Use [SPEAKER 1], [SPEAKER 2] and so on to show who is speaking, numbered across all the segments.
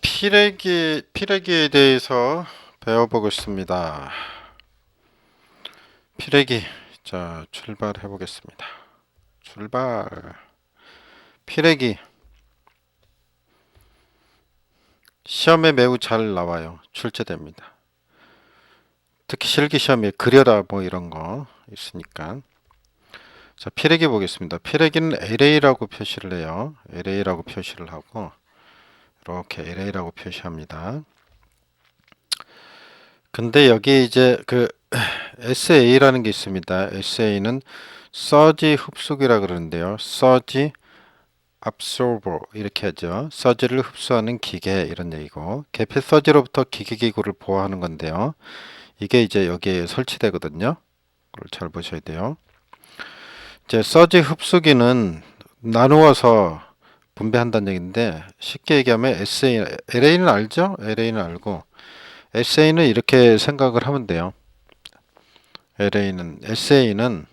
[SPEAKER 1] 피레기에 대해서 배워보겠습니다. 피레기. 자, 출발해 보겠습니다. 출발. 피레기. 시험에 매우 잘 나와요. 출제됩니다. 특히 실기 시험에 그려라 뭐 이런 거 있으니까. 자, 피레기 보겠습니다. 피레기는 LA라고 표시를 해요. LA라고 표시를 하고, 이렇게 LA라고 표시합니다. 근데 여기 이제 SA라는 게 있습니다. SA는 서지 흡수기라 그러는데요. 서지 absorber 이렇게 하죠. 서지를 흡수하는 기계 이런 얘기고, 계피 서지로부터 기계기구를 보호하는 건데요. 이게 이제 여기에 설치되거든요. 그걸 잘 보셔야 돼요. 이제 서지 흡수기는 나누어서 분배한다는 얘기인데, 쉽게 얘기하면 LA는 알죠? LA는 알고 SA는 이렇게 생각을 하면 돼요. SA는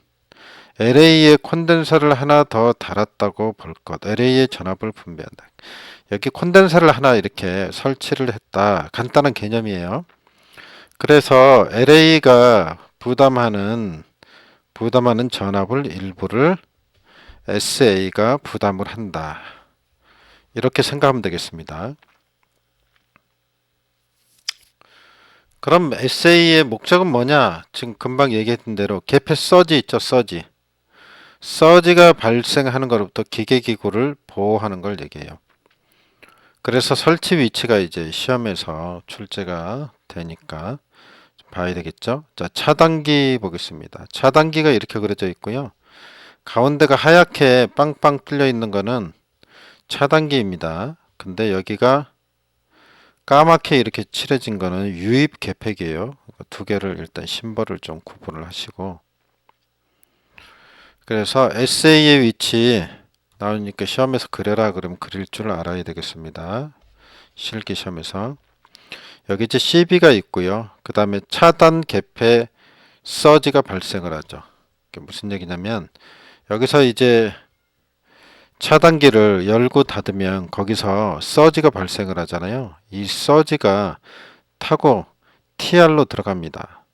[SPEAKER 1] LA에 콘덴서를 하나 더 달았다고 볼 것. LA에 전압을 분배한다. 여기 콘덴서를 하나 이렇게 설치를 했다. 간단한 개념이에요. 그래서 LA가 부담하는 전압을 일부를 SA가 부담을 한다. 이렇게 생각하면 되겠습니다. 그럼 SA의 목적은 뭐냐? 지금 금방 얘기했던 대로 계폐 서지 있죠, 서지. 서지가 발생하는 것부터 기계기구를 보호하는 걸 얘기해요. 그래서 설치 위치가 이제 시험에서 출제가 되니까 봐야 되겠죠. 자, 차단기 보겠습니다. 차단기가 이렇게 그려져 있고요. 가운데가 하얗게 빵빵 뚫려 있는 거는 차단기입니다. 근데 여기가 까맣게 이렇게 칠해진 거는 유입 계팩이에요. 두 개를 일단 심벌을 좀 구분을 하시고, 그래서 SA의 위치 나오니까 시험에서 그려라 그러면 그릴 줄 알아야 되겠습니다. 실기 시험에서 여기 이제 CB가 있고요. 그 다음에 차단 개폐 서지가 발생을 하죠. 이게 무슨 얘기냐면, 여기서 이제 차단기를 열고 닫으면 거기서 서지가 발생을 하잖아요. 이 서지가 타고 TR로 들어갑니다.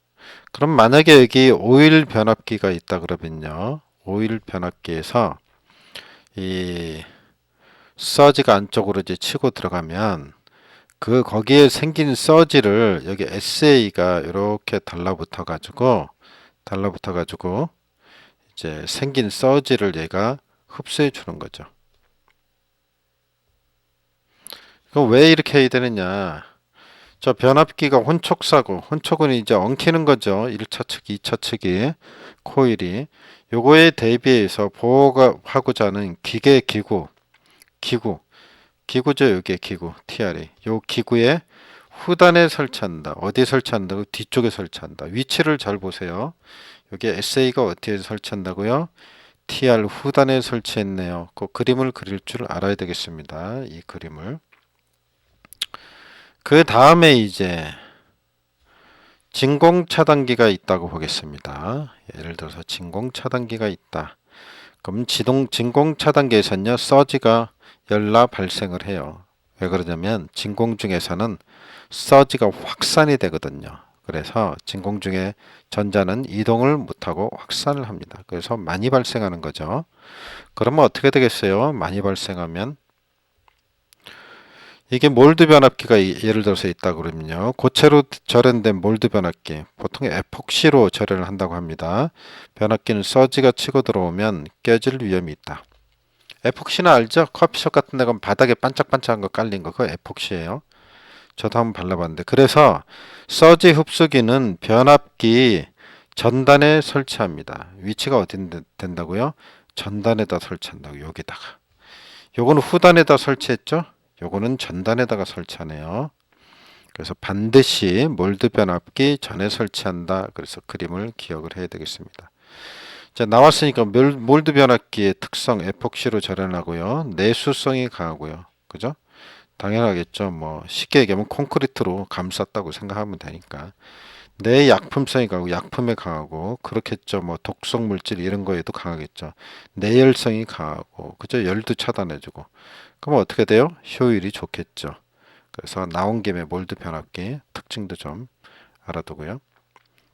[SPEAKER 1] 그럼 만약에 여기 오일 변압기가 있다 그러면요. 오일 변압기에서 이 서지가 안쪽으로 이제 치고 들어가면 거기에 생긴 서지를 여기 SA가 이렇게 달라붙어 가지고 이제 생긴 서지를 얘가 흡수해 주는 거죠. 그럼 왜 이렇게 해야 되느냐? 저 변압기가 혼촉사고, 혼촉은 이제 엉키는 거죠. 1차 측, 2차 측이 코일이 요거에 대비해서 보호가 하고자 하는 기구죠. 여기에 기구 TR이 요 기구에 후단에 설치한다. 어디에 설치한다고? 뒤쪽에 설치한다. 위치를 잘 보세요. 여기 SA가 어디에 설치한다고요? TR 후단에 설치했네요. 그 그림을 그릴 줄 알아야 되겠습니다. 이 그림을. 그 다음에 이제 진공 차단기가 있다고 보겠습니다. 예를 들어서 진공 차단기가 있다. 그럼 진공 차단기에서는요, 서지가 열나 발생을 해요. 왜 그러냐면 진공 중에서는 서지가 확산이 되거든요. 그래서 진공 중에 전자는 이동을 못하고 확산을 합니다. 그래서 많이 발생하는 거죠. 그러면 어떻게 되겠어요? 많이 발생하면 이게 몰드 변압기가 예를 들어서 있다 그러면요. 고체로 절연된 몰드 변압기, 보통 에폭시로 절연을 한다고 합니다. 변압기는 서지가 치고 들어오면 깨질 위험이 있다. 에폭시는 알죠? 커피숍 같은 데 가면 바닥에 반짝반짝한 거 깔린 거, 그거 에폭시예요. 저도 한번 발라봤는데. 그래서 서지 흡수기는 변압기 전단에 설치합니다. 위치가 어디 된다고요? 전단에다 설치한다고, 여기다가. 요거는 후단에다 설치했죠? 요거는 전단에다가 설치하네요. 그래서 반드시 몰드 변압기 전에 설치한다. 그래서 그림을 기억을 해야 되겠습니다. 자, 나왔으니까 몰드 변압기의 특성 에폭시로 절연하고요. 내수성이 강하고요. 그죠? 당연하겠죠. 뭐 쉽게 얘기하면 콘크리트로 감쌌다고 생각하면 되니까. 내약품성이 강하고 약품에 강하고 그렇겠죠. 뭐 독성 물질 이런 거에도 강하겠죠. 내열성이 강하고 그죠? 열도 차단해주고. 그럼 어떻게 돼요? 효율이 좋겠죠. 그래서 나온 김에 몰드 변압기 특징도 좀 알아두고요.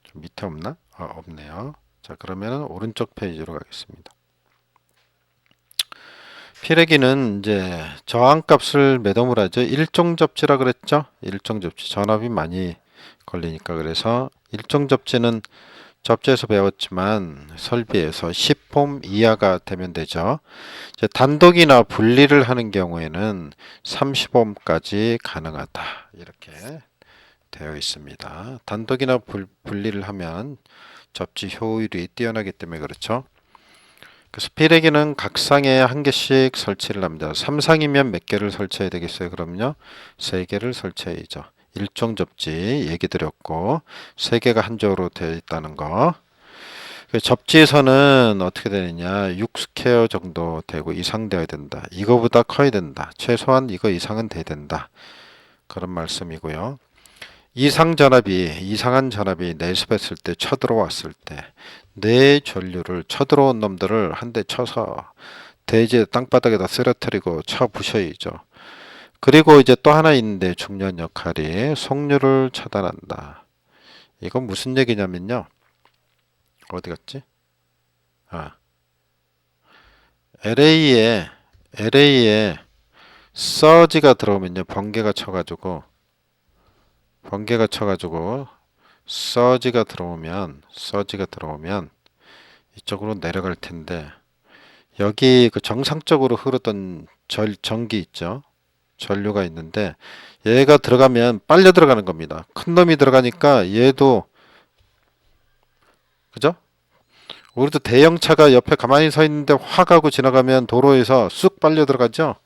[SPEAKER 1] 좀 밑에 없나? 없네요. 자, 그러면 오른쪽 페이지로 가겠습니다. 피레기는 이제 저항값을 매dom을 하죠. 일종 접지라 그랬죠. 일종 접지 전압이 많이 걸리니까. 그래서 일종 접지는 접지에서 배웠지만 설비에서 10옴 이하가 되면 되죠. 이제 단독이나 분리를 하는 경우에는 30옴까지 가능하다. 이렇게 되어 있습니다. 단독이나 분리를 하면 접지 효율이 뛰어나기 때문에 그렇죠. 그래서 피레기는 각 상에 한 개씩 설치를 합니다. 3상이면 몇 개를 설치해야 되겠어요? 그럼요. 3개를 설치해야죠. 일종 접지 얘기 드렸고 3개가 한 조로 되어 있다는 거. 접지에서는 어떻게 되느냐 6스퀘어 정도 되고 이상 되어야 된다. 이거보다 커야 된다. 최소한 이거 이상은 돼야 된다. 그런 말씀이고요. 이상한 전압이 내습했을 때 쳐들어왔을 때 내 전류를 쳐들어온 놈들을 한 대 쳐서 대지에 땅바닥에다 쓰러뜨리고 쳐 부셔야죠. 그리고 이제 또 하나 있는데 중요한 역할이 속류를 차단한다. 이건 무슨 얘기냐면요. 어디 갔지? LA에 서지가 들어오면요. 번개가 쳐가지고 서지가 들어오면 이쪽으로 내려갈 텐데 여기 그 정상적으로 흐르던 전기 있죠. 전류가 있는데 얘가 들어가면 빨려 들어가는 겁니다. 큰 놈이 들어가니까 얘도 그죠? 우리도 대형차가 옆에 가만히 서 있는데 확 하고 지나가면 도로에서 쑥 빨려 들어가죠.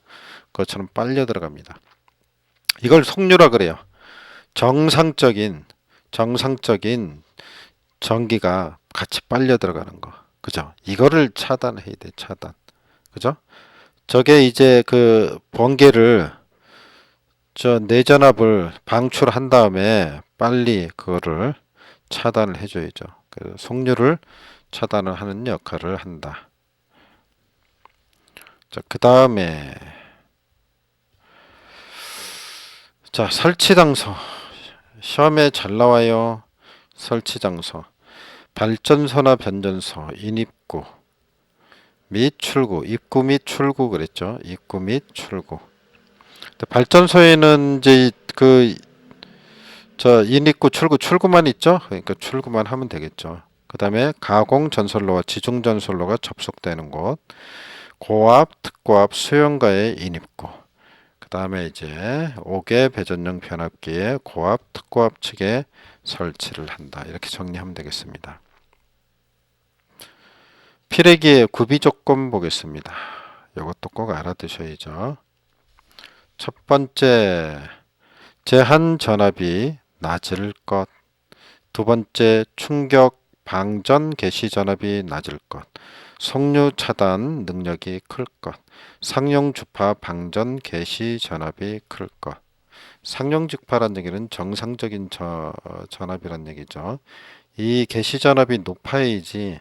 [SPEAKER 1] 그것처럼 빨려 들어갑니다. 이걸 속류라 그래요. 정상적인 전기가 같이 빨려 들어가는 거. 그죠? 이거를 차단해야 돼, 차단. 그죠? 저게 이제 그 번개를 저 내전압을 방출한 다음에 빨리 그거를 차단을 해줘야죠. 그래서 속류를 차단을 하는 역할을 한다. 자, 그 다음에 자, 설치 장소. 시험에 잘 나와요. 설치 장소. 발전소나 변전소, 인입구 및 출구, 입구 및 출구 그랬죠. 입구 및 출구. 발전소에는 이제 인입구, 출구만 있죠. 그러니까 출구만 하면 되겠죠. 그 다음에 가공 전선로와 지중 전선로가 접속되는 곳, 고압, 특고압 수용가의 인입구. 그 다음에 이제 5개 배전용 변압기에 고압, 특고압 측에 설치를 한다. 이렇게 정리하면 되겠습니다. 피레기의 구비 조건 보겠습니다. 이것도 꼭 알아두셔야죠. 첫 번째, 제한 전압이 낮을 것. 두 번째, 충격 방전 개시 전압이 낮을 것. 속류 차단 능력이 클 것. 상용 주파 방전 개시 전압이 클 것. 상용 주파란 얘기는 정상적인 전압이란 얘기죠. 이 개시 전압이 높아야지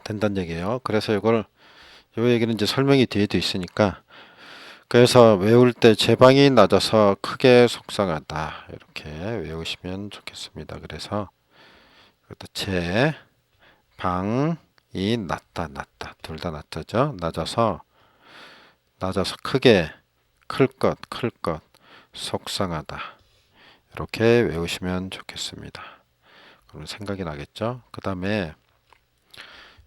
[SPEAKER 1] 된다는 얘기예요. 그래서 요 얘기는 이제 설명이 뒤에도 있으니까 그래서 외울 때 제방이 낮아서 크게 속상하다 이렇게 외우시면 좋겠습니다. 그래서 제방이 낮다 둘 다 낮다죠. 낮아서 크게 클 것 속상하다 이렇게 외우시면 좋겠습니다. 그럼 생각이 나겠죠. 그 다음에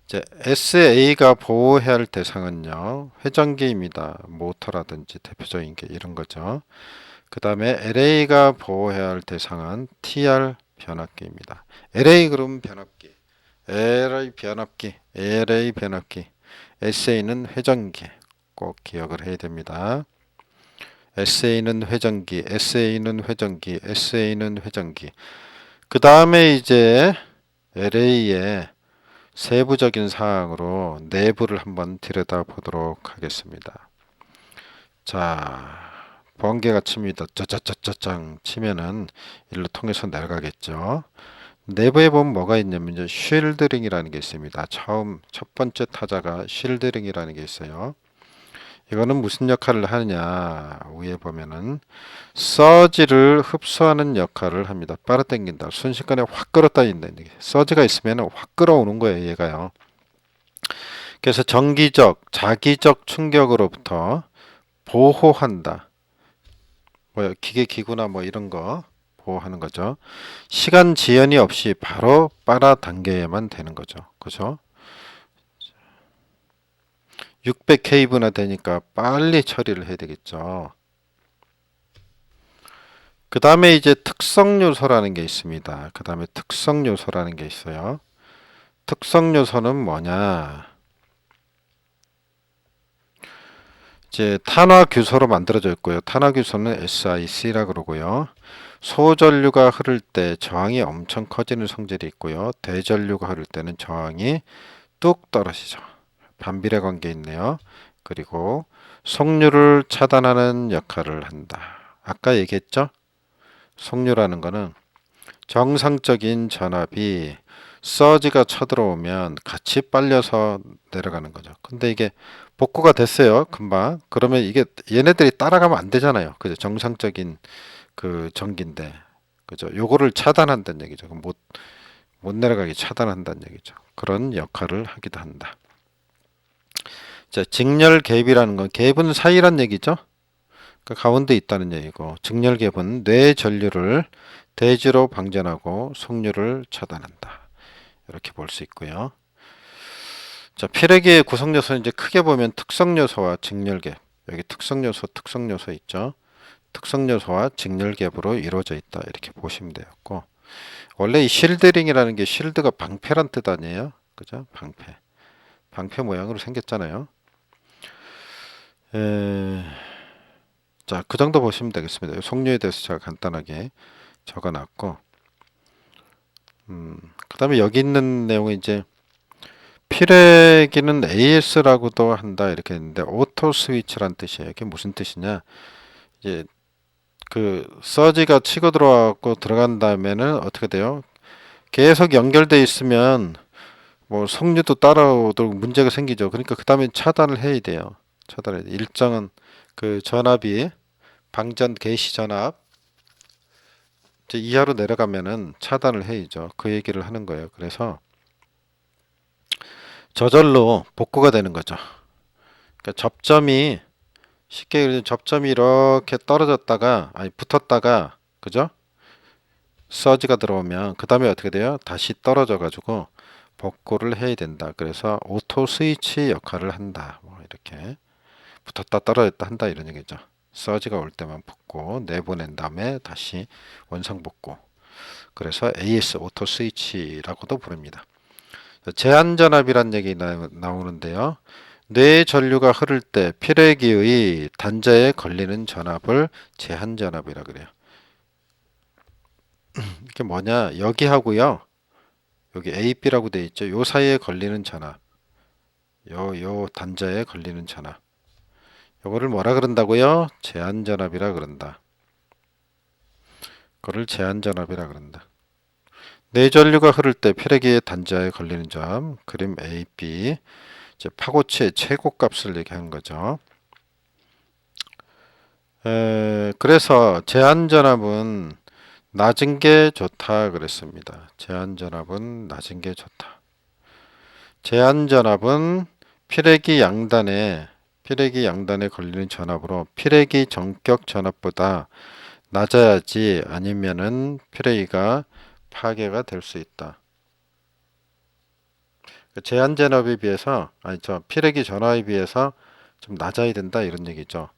[SPEAKER 1] 이제 SA가 보호해야 할 대상은요. 회전기입니다. 모터라든지 대표적인 게 이런 거죠. 그 다음에 LA가 보호해야 할 대상은 TR 변압기입니다. LA 그럼 변압기, LA 변압기, SA는 회전기 꼭 기억을 해야 됩니다. SA는 회전기, SA는 회전기. 그 다음에 이제 LA의 세부적인 사항으로 내부를 한번 들여다보도록 하겠습니다. 자, 번개가 칩니다. 짜짜짜짜짱 치면은 일로 통해서 내려가겠죠. 내부에 보면 뭐가 있냐면 이제 쉴드링이라는 게 있습니다. 첫 번째 타자가 쉴드링이라는 게 있어요. 이거는 무슨 역할을 하느냐, 위에 보면은 서지를 흡수하는 역할을 합니다. 빨아당긴다. 순식간에 확 끌어당긴다. 서지가 있으면 확 끌어오는 거예요, 얘가요. 그래서 정기적, 자기적 충격으로부터 보호한다. 뭐 기계 기구나 뭐 이런 거 보호하는 거죠. 시간 지연이 없이 바로 빨아당겨야만 되는 거죠. 그죠? 600kV나 되니까 빨리 처리를 해야 되겠죠. 그 다음에 이제 특성 요소라는 게 있습니다. 그 다음에 특성 요소라는 게 있어요. 특성 요소는 뭐냐? 이제 탄화규소로 만들어져 있고요. 탄화규소는 SiC라 그러고요. 소전류가 흐를 때 저항이 엄청 커지는 성질이 있고요. 대전류가 흐를 때는 저항이 뚝 떨어지죠. 반비례 관계 있네요. 그리고 속류를 차단하는 역할을 한다. 아까 얘기했죠? 속류라는 거는 정상적인 전압이 서지가 쳐들어오면 같이 빨려서 내려가는 거죠. 근데 이게 복구가 됐어요. 금방. 그러면 이게 얘네들이 따라가면 안 되잖아요. 그죠? 정상적인 그 전기인데. 그죠? 요거를 차단한다는 얘기죠. 못 내려가게 차단한다는 얘기죠. 그런 역할을 하기도 한다. 자, 직렬 갭이라는 건 갭은 사이란 얘기죠. 그 가운데 있다는 얘기고 직렬 갭은 뇌 전류를 대지로 방전하고 속류를 차단한다. 이렇게 볼 수 있고요. 자, 피레기의 구성 요소는 이제 크게 보면 특성 요소와 직렬 갭. 여기 특성 요소 있죠. 특성 요소와 직렬 갭으로 이루어져 있다. 이렇게 보시면 되겠고. 원래 이 실드링이라는 게 실드가 방패란 뜻 아니에요? 그죠? 방패. 방패 모양으로 생겼잖아요. 자, 그 정도 보시면 되겠습니다. 속류에 대해서 제가 간단하게 적어놨고, 그 다음에 여기 있는 내용은 이제 피레기는 AS라고도 한다 이렇게 했는데 오토 스위치란 뜻이에요. 이게 무슨 뜻이냐? 이제 그 서지가 치고 들어와고 들어간 다음에는 어떻게 돼요? 계속 연결돼 있으면 뭐 속류도 따라오도록 문제가 생기죠. 그러니까 그 다음에 차단을 해야 돼요. 차단해야 돼. 일정은 그 전압이 방전 개시 전압 이제 이하로 내려가면은 차단을 해야죠. 그 얘기를 하는 거예요. 그래서 저절로 복구가 되는 거죠. 그러니까 접점이 쉽게 얘기하면 접점이 이렇게 떨어졌다가 아니 붙었다가 그죠? 서지가 들어오면 그 다음에 어떻게 돼요? 다시 떨어져 가지고 복구를 해야 된다. 그래서 오토 스위치 역할을 한다. 뭐 이렇게 붙었다 떨어졌다 한다 이런 얘기죠. 서지가 올 때만 복구 내보낸 다음에 다시 원상 복구. 그래서 AS 오토 스위치라고도 부릅니다. 제한 전압이란 얘기 나오는데요. 뇌 전류가 흐를 때 피레기의 단자에 걸리는 전압을 제한 전압이라 그래요. 이게 뭐냐? 여기하고요. 여기 A, B라고 돼 있죠. 요 사이에 걸리는 전압. 요 단자에 걸리는 전압. 요거를 뭐라 그런다고요? 제한 전압이라 그런다. 그거를 제한 전압이라 그런다. 뇌전류가 흐를 때 피레기의 단자에 걸리는 점, 그림 A, B, 이제 파고치의 최고값을 얘기하는 거죠. 그래서 제한 전압은 낮은 게 좋다 그랬습니다. 제한 전압은 낮은 게 좋다. 제한 전압은 피레기 양단에 걸리는 전압으로 피레기 전격 전압보다 낮아야지 아니면은 피레기가 파괴가 될 수 있다. 제한 전압에 비해서 피레기 전압에 비해서 좀 낮아야 된다 이런 얘기죠.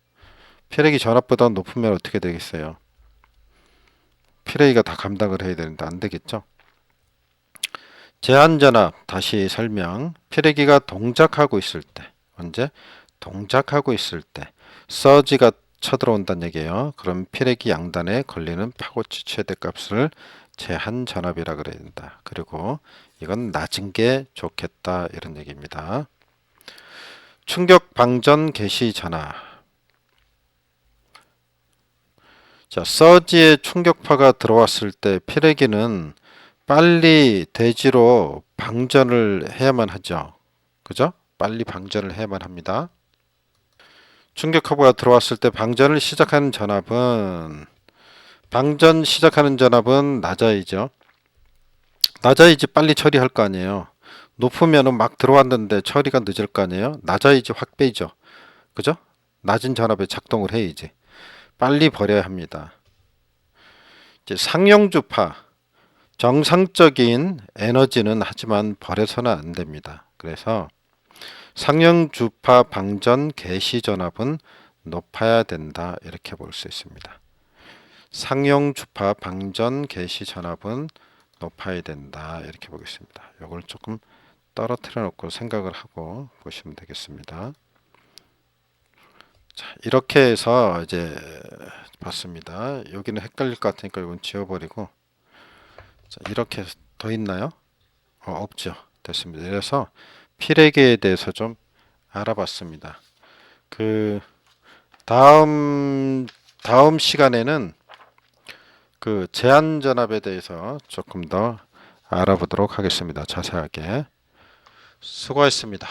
[SPEAKER 1] 피레기 전압보다 높으면 어떻게 되겠어요? 피레기가 다 감당을 해야 되는데 안 되겠죠. 제한 전압 다시 설명. 피레기가 동작하고 있을 때 언제? 동작하고 있을 때 서지가 쳐들어온다는 얘기예요. 그럼 피레기 양단에 걸리는 파고치 최대값을 제한 전압이라 그래야 된다. 그리고 이건 낮은 게 좋겠다 이런 얘기입니다. 충격 방전 개시 전압. 자, 서지에 충격파가 들어왔을 때 피레기는 빨리 대지로 방전을 해야만 하죠. 그죠? 빨리 방전을 해야만 합니다. 충격 커브가 들어왔을 때 방전 시작하는 전압은 낮아야죠. 낮아야지 빨리 처리할 거 아니에요. 높으면은 막 들어왔는데 처리가 늦을 거 아니에요. 낮아야지 확 빼죠. 그죠? 낮은 전압에 작동을 해야지. 빨리 버려야 합니다. 이제 상용주파 정상적인 에너지는 하지만 버려서는 안 됩니다. 그래서 상용주파 방전 개시 전압은 높아야 된다. 이렇게 볼 수 있습니다. 상용주파 방전 개시 전압은 높아야 된다. 이렇게 보겠습니다. 이걸 조금 떨어뜨려 놓고 생각을 하고 보시면 되겠습니다. 자, 이렇게 해서 이제 봤습니다. 여기는 헷갈릴 것 같으니까 이건 지워버리고, 자, 이렇게 더 있나요? 없죠. 됐습니다. 그래서 필에게에 대해서 좀 알아봤습니다. 그 다음 시간에는 그 제한 전압에 대해서 조금 더 알아보도록 하겠습니다. 자세하게. 수고했습니다.